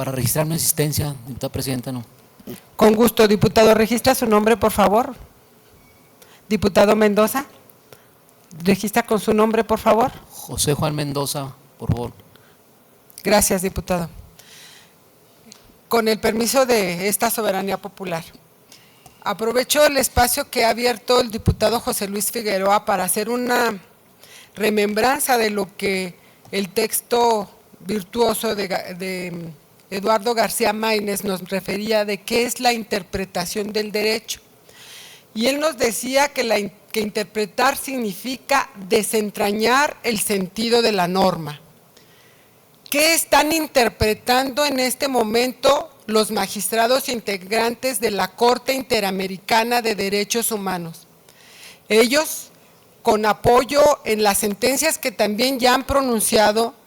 Para registrar mi asistencia, diputada presidenta, no. Con gusto, diputado. Registra su nombre, por favor. Diputado Mendoza, registra con su nombre, por favor. José Juan Mendoza, por favor. Gracias, diputado. Con el permiso de esta soberanía popular, aprovecho el espacio que ha abierto el diputado José Luis Figueroa para hacer una remembranza de lo que el texto virtuoso de Eduardo García Maínez nos refería de qué es la interpretación del derecho. Y él nos decía que interpretar significa desentrañar el sentido de la norma. ¿Qué están interpretando en este momento los magistrados integrantes de la Corte Interamericana de Derechos Humanos? Ellos, con apoyo en las sentencias que también ya han pronunciado,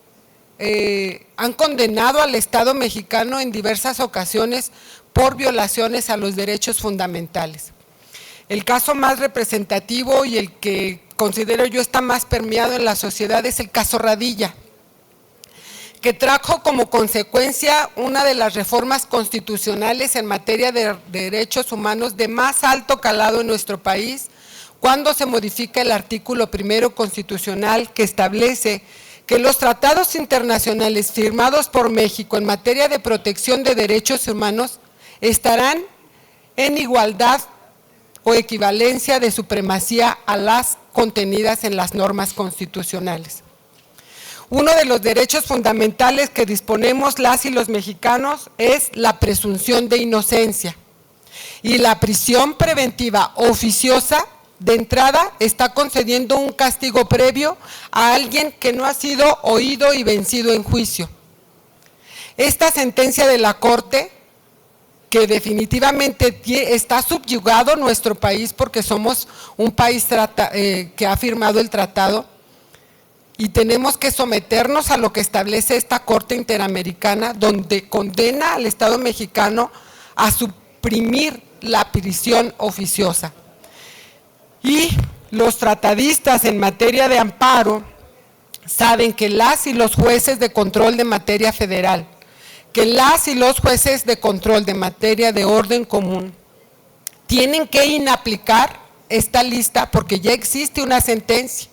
han condenado al Estado mexicano en diversas ocasiones por violaciones a los derechos fundamentales. El caso más representativo y el que considero yo está más permeado en la sociedad es el caso Radilla, que trajo como consecuencia una de las reformas constitucionales en materia de derechos humanos de más alto calado en nuestro país, cuando se modifica el artículo 1 constitucional que establece que los tratados internacionales firmados por México en materia de protección de derechos humanos estarán en igualdad o equivalencia de supremacía a las contenidas en las normas constitucionales. Uno de los derechos fundamentales que disponemos las y los mexicanos es la presunción de inocencia, y la prisión preventiva oficiosa de entrada está concediendo un castigo previo a alguien que no ha sido oído y vencido en juicio. Esta sentencia de la Corte, que definitivamente está subyugado nuestro país porque somos un país que ha firmado el tratado y tenemos que someternos a lo que establece esta Corte Interamericana, donde condena al Estado mexicano a suprimir la prisión oficiosa. Y los tratadistas en materia de amparo saben que las y los jueces de control de materia federal, que las y los jueces de control de materia de orden común tienen que inaplicar esta lista porque ya existe una sentencia.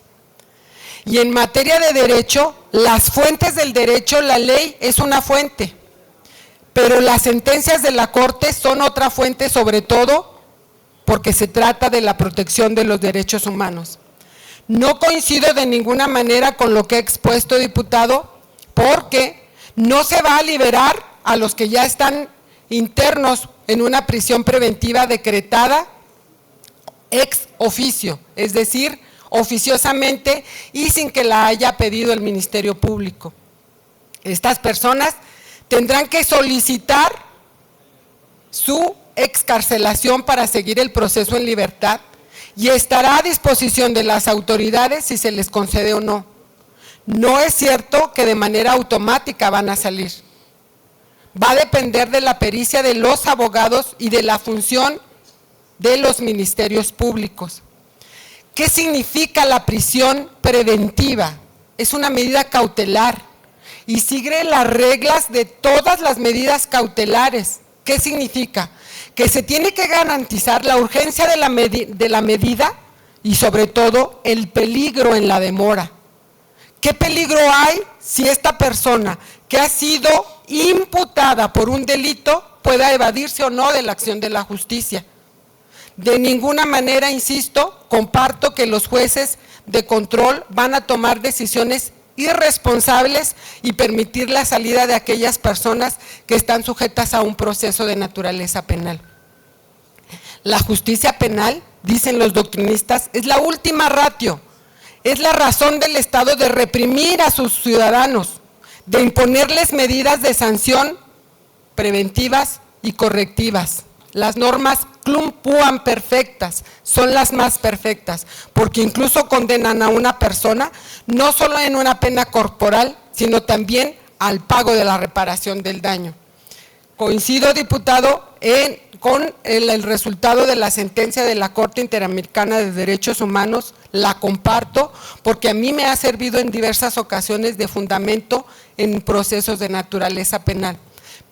Y en materia de derecho, las fuentes del derecho, la ley es una fuente, pero las sentencias de la Corte son otra fuente, sobre todo porque se trata de la protección de los derechos humanos. No coincido de ninguna manera con lo que ha expuesto, diputado, porque no se va a liberar a los que ya están internos en una prisión preventiva decretada ex oficio, es decir, oficiosamente y sin que la haya pedido el Ministerio Público. Estas personas tendrán que solicitar su excarcelación para seguir el proceso en libertad y estará a disposición de las autoridades si se les concede o no. No es cierto que de manera automática van a salir. Va a depender de la pericia de los abogados y de la función de los ministerios públicos. ¿Qué significa la prisión preventiva? Es una medida cautelar y sigue las reglas de todas las medidas cautelares. ¿Qué significa? Que se tiene que garantizar la urgencia de la medida y sobre todo el peligro en la demora. ¿Qué peligro hay si esta persona que ha sido imputada por un delito pueda evadirse o no de la acción de la justicia? De ninguna manera, insisto, comparto que los jueces de control van a tomar decisiones irresponsables y permitir la salida de aquellas personas que están sujetas a un proceso de naturaleza penal. La justicia penal, dicen los doctrinistas, es la última ratio, es la razón del Estado de reprimir a sus ciudadanos, de imponerles medidas de sanción preventivas y correctivas. Las normas Clum Puan perfectas son las más perfectas, porque incluso condenan a una persona no solo en una pena corporal, sino también al pago de la reparación del daño. Coincido, diputado, con el resultado de la sentencia de la Corte Interamericana de Derechos Humanos, la comparto, porque a mí me ha servido en diversas ocasiones de fundamento en procesos de naturaleza penal.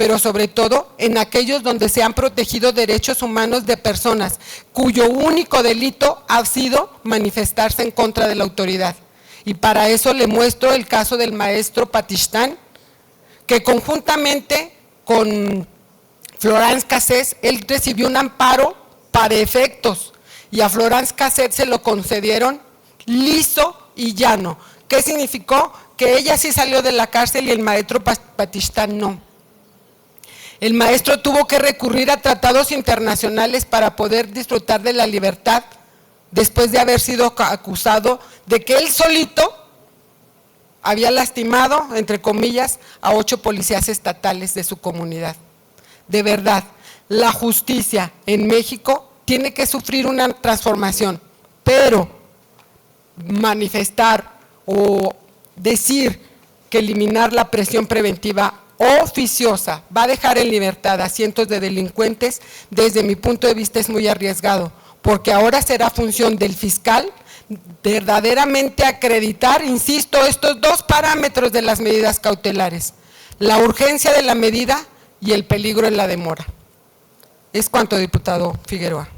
pero sobre todo en aquellos donde se han protegido derechos humanos de personas cuyo único delito ha sido manifestarse en contra de la autoridad. Y para eso le muestro el caso del maestro Patistán, que conjuntamente con Florence Cassés, él recibió un amparo para efectos, y a Florence Cassés se lo concedieron liso y llano. ¿Qué significó? Que ella sí salió de la cárcel y el maestro Patistán no. El maestro tuvo que recurrir a tratados internacionales para poder disfrutar de la libertad, después de haber sido acusado de que él solito había lastimado, entre comillas, a 8 policías estatales de su comunidad. De verdad, la justicia en México tiene que sufrir una transformación, pero manifestar o decir que eliminar la prisión preventiva oficiosa va a dejar en libertad a cientos de delincuentes, desde mi punto de vista es muy arriesgado, porque ahora será función del fiscal verdaderamente acreditar, insisto, estos 2 parámetros de las medidas cautelares: la urgencia de la medida y el peligro en la demora. Es cuanto, diputado Figueroa.